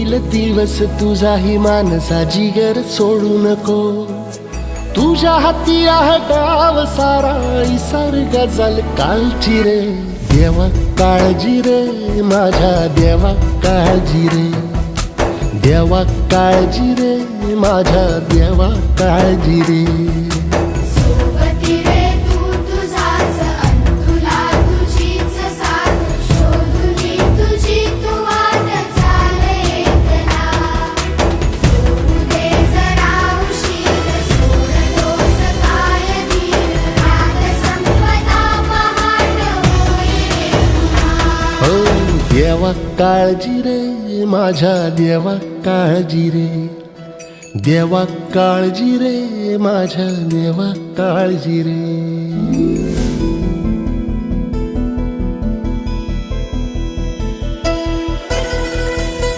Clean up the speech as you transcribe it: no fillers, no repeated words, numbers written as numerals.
येईल दिवस तुझाही मानसा जिगर सोडू नको. तुझ्या हाती आहे डाव सारा सारं गजल कालची रे. देवा काळजी रे माझ्या देवा काळजी रे. देवा काळजी रे माझ्या देवा काळजी रे. सोबती रे तू तुझाच अंतुला तुझीच साथ शोधुनी तुझी तू वाट चाले एकला. होऊ दे जरा उशीर सोड दोष काय धीर रात संपदा पहाट होई रे पुन्हा. हो देवा काळजी रे माझ्या देवा काळजी रे. देवा काळजी रे माझ्या देवा काळजी रे.